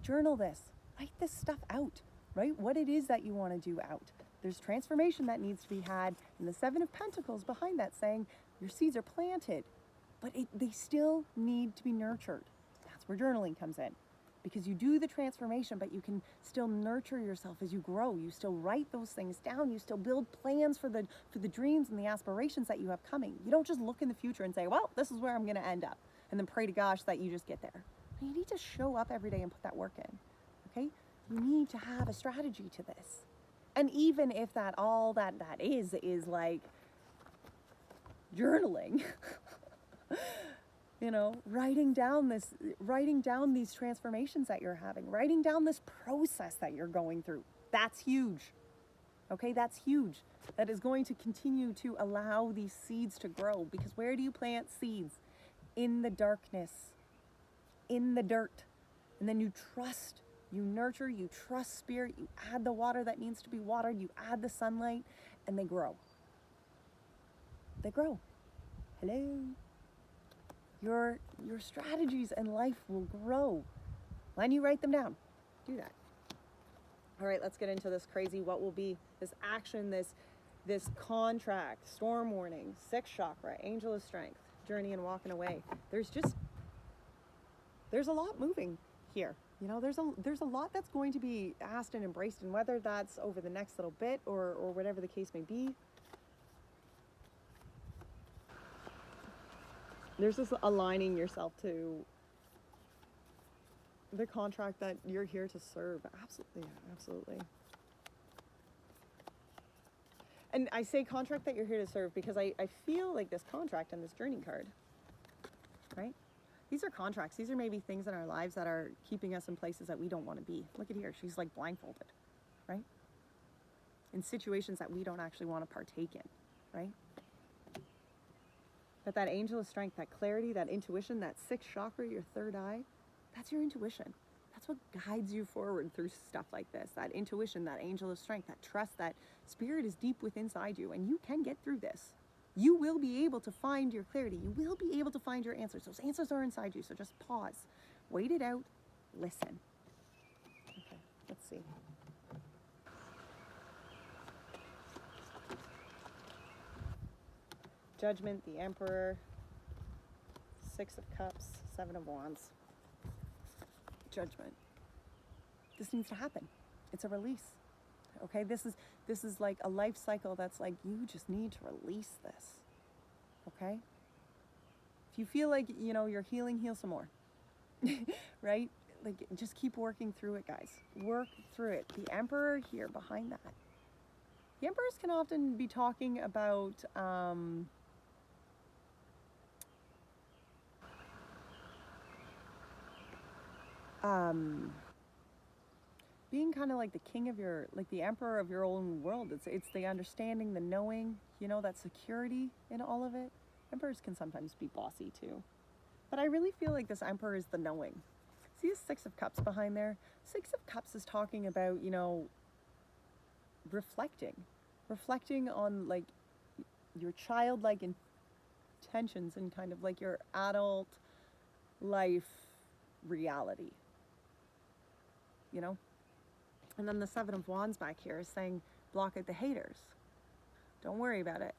Speaker 1: Journal this, write this stuff out, right? What it is that you want to do out. There's transformation that needs to be had, and the Seven of Pentacles behind that saying your seeds are planted, but they still need to be nurtured. That's where journaling comes in. Because you do the transformation, but you can still nurture yourself as you grow. You still write those things down. You still build plans for the dreams and the aspirations that you have coming. You don't just look in the future and say, well, this is where I'm going to end up, and then pray to gosh that you just get there. You need to show up every day and put that work in. Okay? You need to have a strategy to this. And even if that all that is like journaling, you know, writing down these transformations that you're having, writing down this process that you're going through, that's huge. Okay, that's huge. That is going to continue to allow these seeds to grow, because where do you plant seeds? In the darkness, in the dirt. And then you trust, you nurture, you trust spirit, you add the water that needs to be watered, you add the sunlight, and they grow. They grow. Hello. Your strategies in life will grow. when you write them down, do that. All right, let's get into this crazy, what will be this action, this contract, storm warning, 6th chakra, angel of strength, journey and walking away. There's a lot moving here. You know, there's a lot that's going to be asked and embraced, and whether that's over the next little bit or whatever the case may be. There's this aligning yourself to the contract that you're here to serve. Absolutely, absolutely. And I say contract that you're here to serve because I feel like this contract and this journey card, right? These are contracts. These are maybe things in our lives that are keeping us in places that we don't want to be. Look at here. She's like blindfolded, right? In situations that we don't actually want to partake in, right? But that angel of strength, that clarity, that intuition, that 6th chakra, your third eye, that's your intuition. That's what guides you forward through stuff like this. That intuition, that angel of strength, that trust, that spirit is deep within inside you, and you can get through this. You will be able to find your clarity. You will be able to find your answers. Those answers are inside you, so just pause. Wait it out. Listen. Okay, let's see. Judgment, the Emperor, 6 of Cups, 7 of Wands. Judgment. This needs to happen. It's a release. Okay, this is like a life cycle that's like, you just need to release this. Okay? If you feel like, you know, you're healing, heal some more. Right? Like, just keep working through it, guys. Work through it. The Emperor here behind that. The Emperors can often be talking about being kind of like the king of your, like the emperor of your own world. It's the understanding, the knowing, you know, that security in all of it. Emperors can sometimes be bossy too. But I really feel like this Emperor is the knowing. See the 6 of Cups behind there? 6 of Cups is talking about, you know, reflecting on like your childlike intentions and kind of like your adult life reality, you know? And then the 7 of Wands back here is saying, block out the haters. Don't worry about it.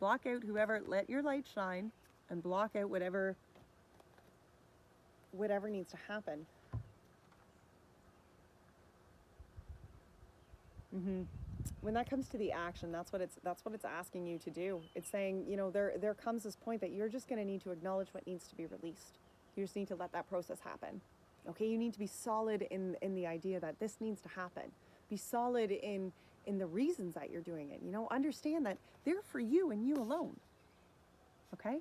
Speaker 1: Block out whoever, let your light shine, and block out whatever needs to happen. When that comes to the action, that's what it's asking you to do. It's saying, you know, there comes this point that you're just going to need to acknowledge what needs to be released. You just need to let that process happen. Okay, you need to be solid in the idea that this needs to happen. Be solid in the reasons that you're doing it. You know, understand that they're for you and you alone. Okay?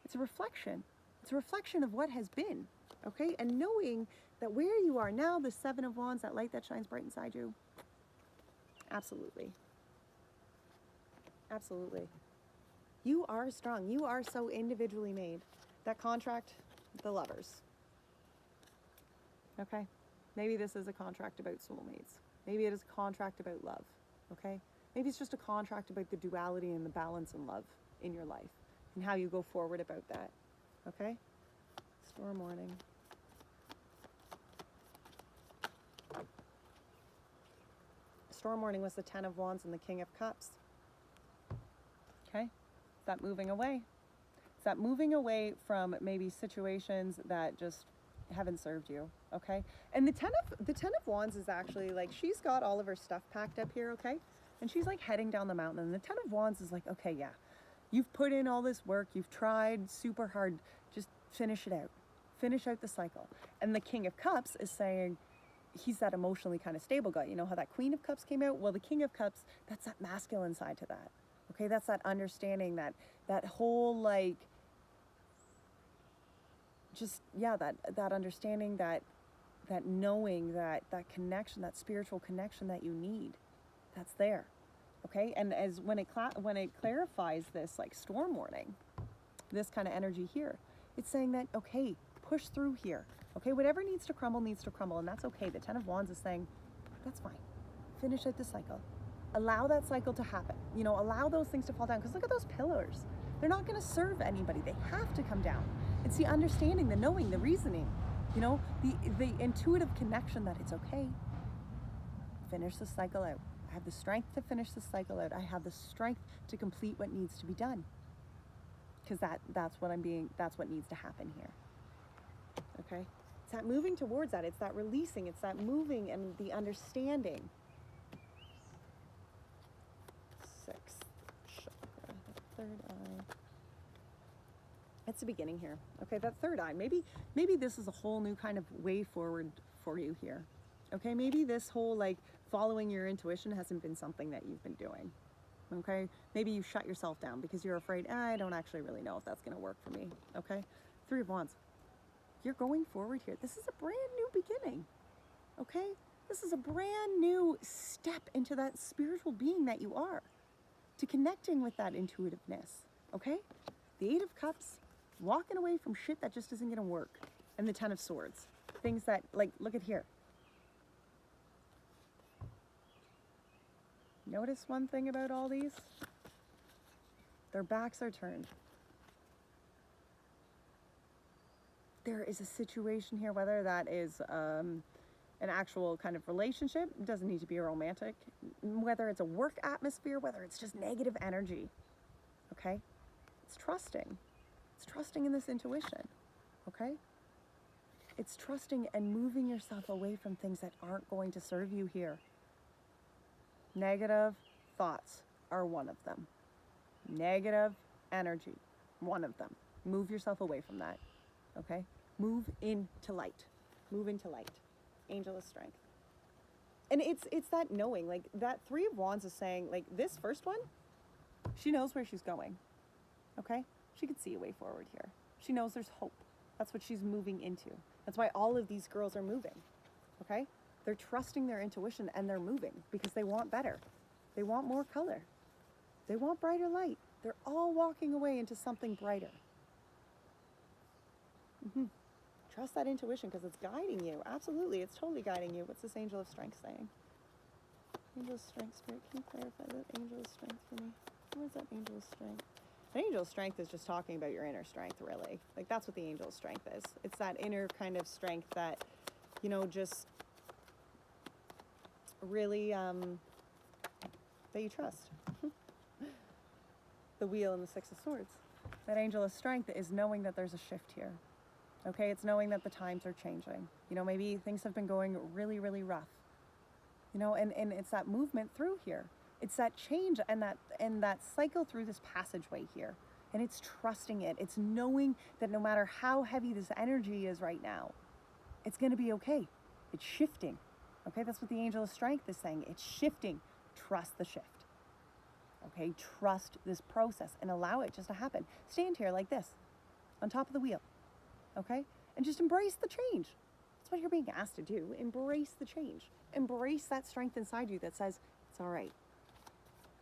Speaker 1: It's a reflection. It's a reflection of what has been. Okay? And knowing that where you are now, the 7 of Wands, that light that shines bright inside you. Absolutely. Absolutely. You are strong. You are so individually made. That contract, the Lovers. Okay? Maybe this is a contract about soulmates. Maybe it is a contract about love. Okay? Maybe it's just a contract about the duality and the balance and love in your life and how you go forward about that. Okay? Storm warning. Storm warning was the 10 of Wands and the King of Cups. Okay? Is that moving away? Is that moving away from maybe situations that just haven't served you? Okay? And the 10 of Wands is actually like, she's got all of her stuff packed up here, okay? And she's like heading down the mountain. And the 10 of Wands is like, okay, yeah, you've put in all this work, you've tried super hard, just finish it out. Finish out the cycle. And the King of Cups is saying, he's that emotionally kind of stable guy. You know how that Queen of Cups came out? Well, the King of Cups, that's that masculine side to that. Okay, that's that understanding, that whole like, just, yeah, that understanding, that knowing, that connection, that spiritual connection that you need, that's there. Okay, and as when it clarifies this like storm warning, this kind of energy here, it's saying that, okay, push through here. Okay, whatever needs to crumble, and that's okay. The 10 of Wands is saying, that's fine. Finish out the cycle. Allow that cycle to happen. You know, allow those things to fall down. Because look at those pillars. They're not going to serve anybody. They have to come down. It's the understanding, the knowing, the reasoning. You know, the intuitive connection that it's okay. Finish the cycle out. I have the strength to finish the cycle out. I have the strength to complete what needs to be done. Because that's what needs to happen here. Okay? It's that moving towards that. It's that releasing. It's that moving and the understanding. Sixth chakra, the third eye. It's the beginning here. Okay, that third eye. Maybe this is a whole new kind of way forward for you here. Okay, maybe this whole like following your intuition hasn't been something that you've been doing. Okay, maybe you shut yourself down because you're afraid, I don't actually really know if that's going to work for me. Okay, Three of Wands. You're going forward here. This is a brand new beginning. Okay, this is a brand new step into that spiritual being that you are, to connecting with that intuitiveness. Okay, the Eight of Cups, walking away from shit that just isn't going to work, and the Ten of Swords, things that, like, look at here. Notice one thing about all these? Their backs are turned. There is a situation here, whether that is an actual kind of relationship, it doesn't need to be a romantic, whether it's a work atmosphere, whether it's just negative energy, okay? It's trusting. It's trusting in this intuition, okay? It's trusting and moving yourself away from things that aren't going to serve you here. Negative thoughts are one of them. Negative energy, one of them. Move yourself away from that, okay? Move into light. Move into light. Angel of Strength. And it's that knowing, like that Three of Wands is saying, like this first one, she knows where she's going, okay? She can see a way forward here. She knows there's hope. That's what she's moving into. That's why all of these girls are moving, okay? They're trusting their intuition and they're moving because they want better. They want more color. They want brighter light. They're all walking away into something brighter. Trust that intuition because it's guiding you. Absolutely, it's totally guiding you. What's this Angel of Strength saying? Angel of Strength, Spirit, can you clarify that Angel of Strength for me? Where's that Angel of Strength? An Angel of Strength is just talking about your inner strength, really. Like, that's what the Angel of Strength is. It's that inner kind of strength that, you know, just really, that you trust. The Wheel and the Six of Swords. That Angel of Strength is knowing that there's a shift here. Okay, it's knowing that the times are changing. You know, maybe things have been going really, really rough. You know, and it's that movement through here. It's that change and that cycle through this passageway here. And it's trusting it. It's knowing that no matter how heavy this energy is right now, it's going to be okay. It's shifting. Okay, that's what the Angel of Strength is saying. It's shifting. Trust the shift. Okay, trust this process and allow it just to happen. Stand here like this, on top of the wheel. Okay, and just embrace the change. That's what you're being asked to do. Embrace the change. Embrace that strength inside you that says, it's all right.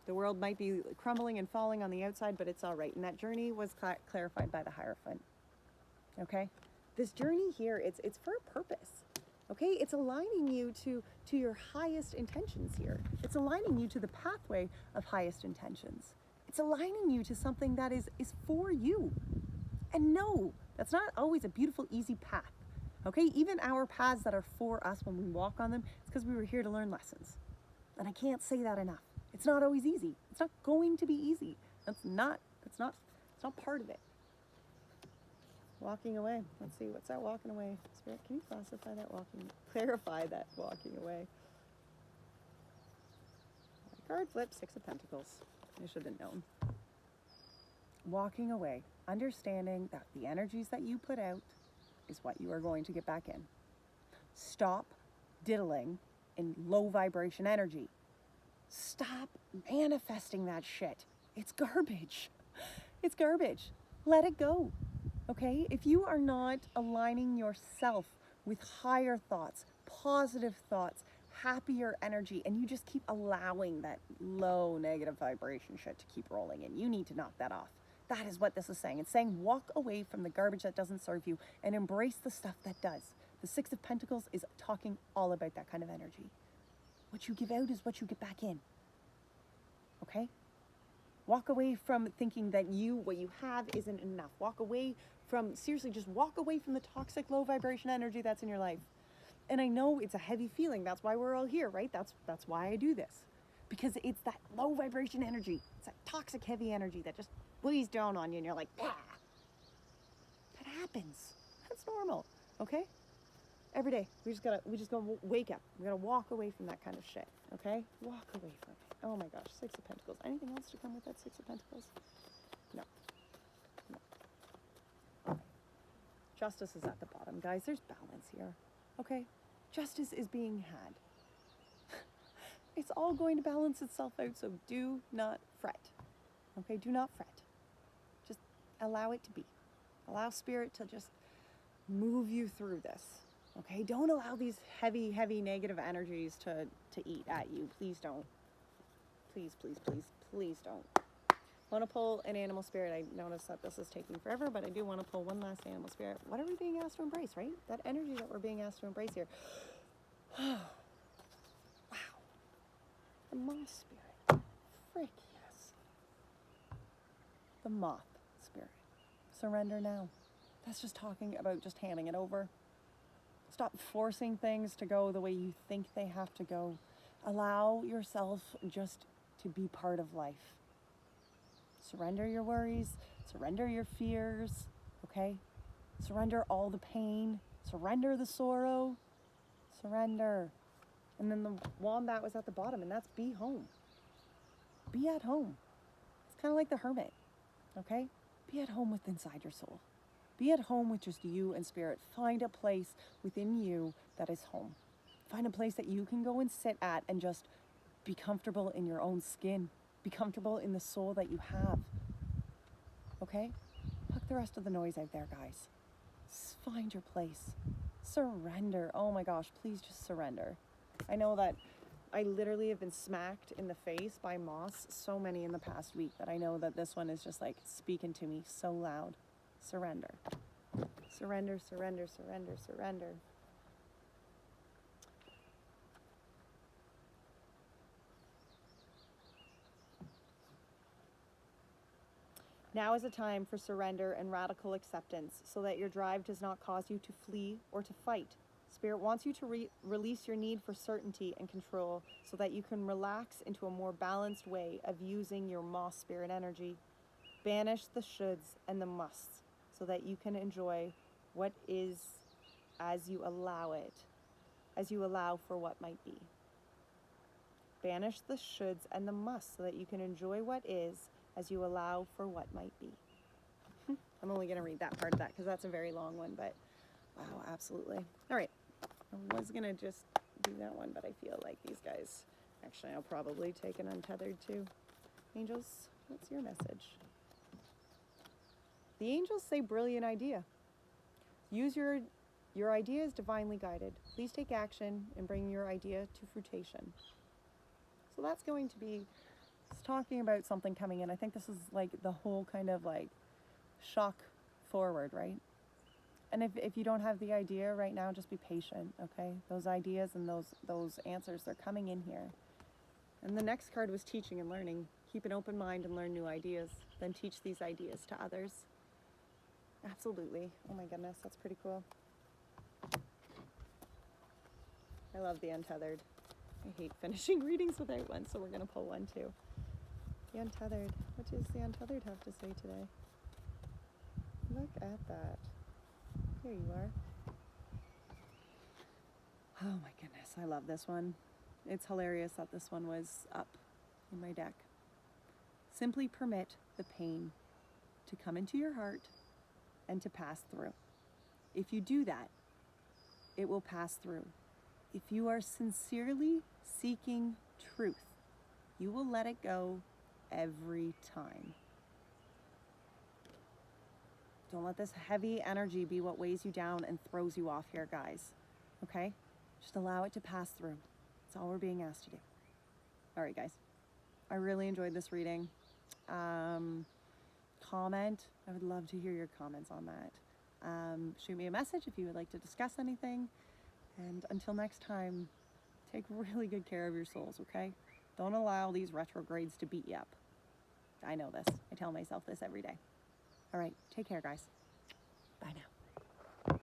Speaker 1: The world might be crumbling and falling on the outside, but it's all right. And that journey was clarified by the Hierophant. Okay, this journey here, it's for a purpose. Okay, it's aligning you to your highest intentions here. It's aligning you to the pathway of highest intentions. It's aligning you to something that is for you. And no, that's not always a beautiful, easy path. Okay, even our paths that are for us when we walk on them, it's because we were here to learn lessons. And I can't say that enough. It's not always easy. It's not going to be easy. It's not part of it. Walking away. Let's see, what's that walking away? Spirit, can you clarify that walking away? Card flip, Six of Pentacles. I should have known. Walking away, understanding that the energies that you put out is what you are going to get back in. Stop diddling in low vibration energy. Stop manifesting that shit. It's garbage. It's garbage. Let it go. Okay? If you are not aligning yourself with higher thoughts, positive thoughts, happier energy, and you just keep allowing that low negative vibration shit to keep rolling in, you need to knock that off. That is what this is saying. It's saying walk away from the garbage that doesn't serve you and embrace the stuff that does. The Six of Pentacles is talking all about that kind of energy. What you give out is what you get back in. Okay? Walk away from thinking that what you have isn't enough. Walk away from, seriously, just walk away from the toxic low vibration energy that's in your life. And I know it's a heavy feeling. That's why we're all here, right? That's why I do this. Because it's that low vibration energy. It's that toxic heavy energy that just weighs down on you and you're like, ah. That happens. That's normal, okay? Every day, we just gotta wake up. We gotta walk away from that kind of shit, okay? Walk away from it. Oh my gosh, Six of Pentacles. Anything else to come with that Six of Pentacles? No. Okay. Justice is at the bottom, guys. There's balance here, okay? Justice is being had. It's all going to balance itself out, so do not fret, okay? Do not fret. Just allow it to be. Allow Spirit to just move you through this. Okay, don't allow these heavy, heavy negative energies to eat at you. Please don't. Please, please, please, please don't. I want to pull an animal spirit. I notice that this is taking forever, but I do want to pull one last animal spirit. What are we being asked to embrace, right? That energy that we're being asked to embrace here. Wow. The moth spirit. Frick, yes. The moth spirit. Surrender now. That's just talking about just handing it over. Stop forcing things to go the way you think they have to go. Allow yourself just to be part of life. Surrender your worries, surrender your fears, okay? Surrender all the pain, surrender the sorrow, surrender. And then the wombat was at the bottom, and that's be home. Be at home. It's kind of like the hermit, okay? Be at home with inside your soul. Be at home with just you and Spirit. Find a place within you that is home. Find a place that you can go and sit at and just be comfortable in your own skin. Be comfortable in the soul that you have. Okay? Fuck the rest of the noise out there, guys. Find your place. Surrender. Oh my gosh, please just surrender. I know that I literally have been smacked in the face by moths so many in the past week that I know that this one is just like speaking to me so loud. Surrender. Surrender, surrender, surrender, surrender. Now is a time for surrender and radical acceptance so that your drive does not cause you to flee or to fight. Spirit wants you to release your need for certainty and control so that you can relax into a more balanced way of using your moth spirit energy. Banish the shoulds and the musts so that you can enjoy what is as you allow it, as you allow for what might be. Banish the shoulds and the musts so that you can enjoy what is as you allow for what might be. I'm only going to read that part of that because that's a very long one, but wow, absolutely. All right, I was going to just do that one, but I feel like these guys, actually I'll probably take an untethered too. Angels, what's your message? The angels say brilliant idea. Use your idea is divinely guided. Please take action and bring your idea to fruition. So that's going to be talking about something coming in. I think this is like the whole kind of like shock forward, right? And if you don't have the idea right now, just be patient, okay? Those ideas and those answers, they're coming in here. And the next card was teaching and learning. Keep an open mind and learn new ideas. Then teach these ideas to others. Absolutely. Oh my goodness, that's pretty cool. I love the untethered. I hate finishing readings without one, so we're going to pull one too. The untethered. What does the untethered have to say today? Look at that. Here you are. Oh my goodness, I love this one. It's hilarious that this one was up in my deck. Simply permit the pain to come into your heart and to pass through. If you do that, it will pass through. If you are sincerely seeking truth, you will let it go every time. Don't let this heavy energy be what weighs you down and throws you off here, guys. Okay? Just allow it to pass through. That's all we're being asked to do. All right, guys. I really enjoyed this reading. Comment. I would love to hear your comments on that. Shoot me a message if you would like to discuss anything. And until next time, take really good care of your souls, okay? Don't allow these retrogrades to beat you up. I know this. I tell myself this every day. All right, take care, guys. Bye now.